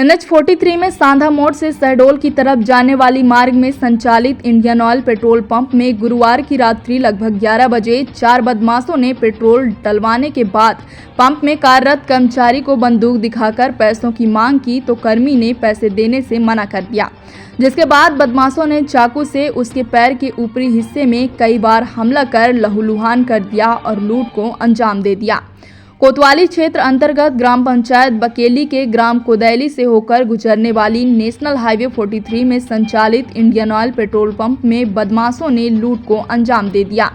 NH-43 में सांधा मोड़ से शहडोल की तरफ जाने वाली मार्ग में संचालित इंडियन ऑयल पेट्रोल पंप में गुरुवार की रात्रि लगभग 11 बजे 4 बदमाशों ने पेट्रोल डलवाने के बाद पंप में कार्यरत कर्मचारी को बंदूक दिखाकर पैसों की मांग की तो कर्मी ने पैसे देने से मना कर दिया, जिसके बाद बदमाशों ने चाकू से उसके पैर के ऊपरी हिस्से में कई बार हमला कर लहूलुहान कर दिया और लूट को अंजाम दे दिया। कोतवाली क्षेत्र अंतर्गत ग्राम पंचायत बकेली के ग्राम कोदैली से होकर गुजरने वाली नेशनल हाईवे 43 में संचालित इंडियन ऑयल पेट्रोल पंप में बदमाशों ने लूट को अंजाम दे दिया।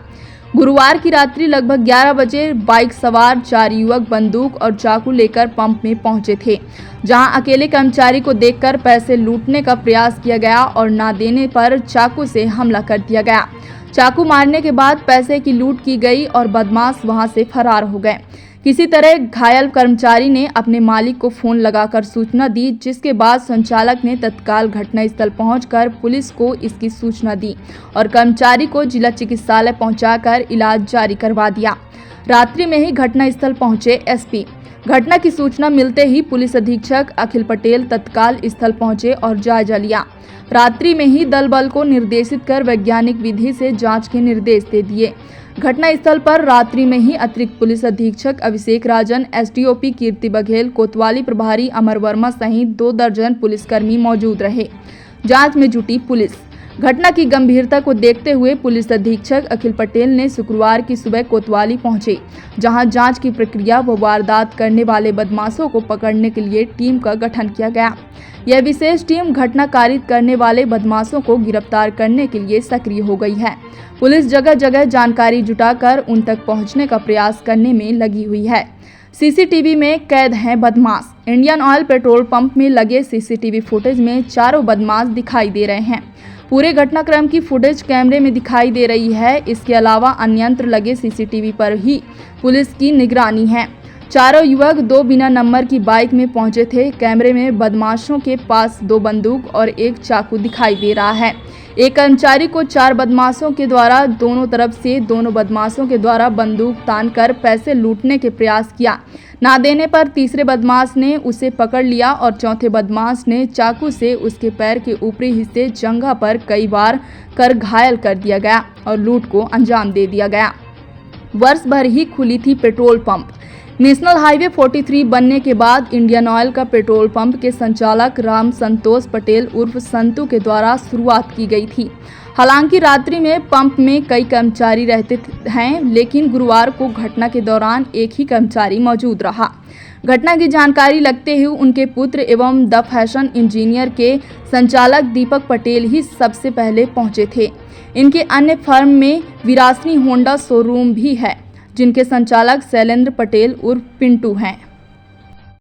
गुरुवार की रात्रि लगभग 11 बजे बाइक सवार 4 युवक बंदूक और चाकू लेकर पंप में पहुंचे थे, जहां अकेले कर्मचारी को देखकर पैसे लूटने का प्रयास किया गया और न देने पर चाकू से हमला कर दिया गया। चाकू मारने के बाद पैसे की लूट की गई और बदमाश वहां से फरार हो गए। किसी तरह घायल कर्मचारी ने अपने मालिक को फोन लगाकर सूचना दी, जिसके बाद संचालक ने तत्काल घटनास्थल पहुंचकर पुलिस को इसकी सूचना दी और कर्मचारी को जिला चिकित्सालय पहुंचाकर इलाज जारी करवा दिया। रात्रि में ही घटनास्थल पहुंचे एसपी। घटना की सूचना मिलते ही पुलिस अधीक्षक अखिल पटेल तत्काल स्थल पहुंचे और जायजा लिया। रात्रि में ही दल बल को निर्देशित कर वैज्ञानिक विधि से जांच के निर्देश दे दिए। घटनास्थल पर रात्रि में ही अतिरिक्त पुलिस अधीक्षक अभिषेक राजन, एसडीओपी कीर्ति बघेल, कोतवाली प्रभारी अमर वर्मा सहित 2 दर्जन पुलिसकर्मी मौजूद रहे। जांच में जुटी पुलिस। घटना की गंभीरता को देखते हुए पुलिस अधीक्षक अखिल पटेल ने शुक्रवार की सुबह कोतवाली पहुंचे, जहां जांच की प्रक्रिया व वारदात करने वाले बदमाशों को पकड़ने के लिए टीम का गठन किया गया। यह विशेष टीम घटना कारित करने वाले बदमाशों को गिरफ्तार करने के लिए सक्रिय हो गई है। पुलिस जगह जगह जानकारी जुटाकर उन तक पहुंचने का प्रयास करने में लगी हुई है। सीसीटीवी में कैद हैं बदमाश। इंडियन ऑयल पेट्रोल पंप में लगे सीसीटीवी फुटेज में चारों बदमाश दिखाई दे रहे हैं। पूरे घटनाक्रम की फुटेज कैमरे में दिखाई दे रही है। इसके अलावा अन्य यंत्र लगे सीसीटीवी पर ही पुलिस की निगरानी है। चारों युवक 2 बिना नंबर की बाइक में पहुंचे थे। कैमरे में बदमाशों के पास 2 बंदूक और 1 चाकू दिखाई दे रहा है। एक कर्मचारी को 4 बदमाशों के द्वारा दोनों तरफ से दोनों बदमाशों के द्वारा बंदूक तानकर पैसे लूटने के प्रयास किया। ना देने पर तीसरे बदमाश ने उसे पकड़ लिया और चौथे बदमाश ने चाकू से उसके पैर के ऊपरी हिस्से जंघा पर कई बार कर घायल कर दिया गया और लूट को अंजाम दे दिया गया। वर्ष भर ही खुली थी पेट्रोल पंप। नेशनल हाईवे 43 बनने के बाद इंडियन ऑयल का पेट्रोल पंप के संचालक राम संतोष पटेल उर्फ संतू के द्वारा शुरुआत की गई थी। हालांकि रात्रि में पंप में कई कर्मचारी रहते हैं, लेकिन गुरुवार को घटना के दौरान एक ही कर्मचारी मौजूद रहा। घटना की जानकारी लगते ही उनके पुत्र एवं द फैशन इंजीनियर के संचालक दीपक पटेल ही सबसे पहले पहुंचे थे। इनके अन्य फर्म में विरासनी होंडा शोरूम भी है, जिनके संचालक शैलेंद्र पटेल उर्फ पिंटू हैं।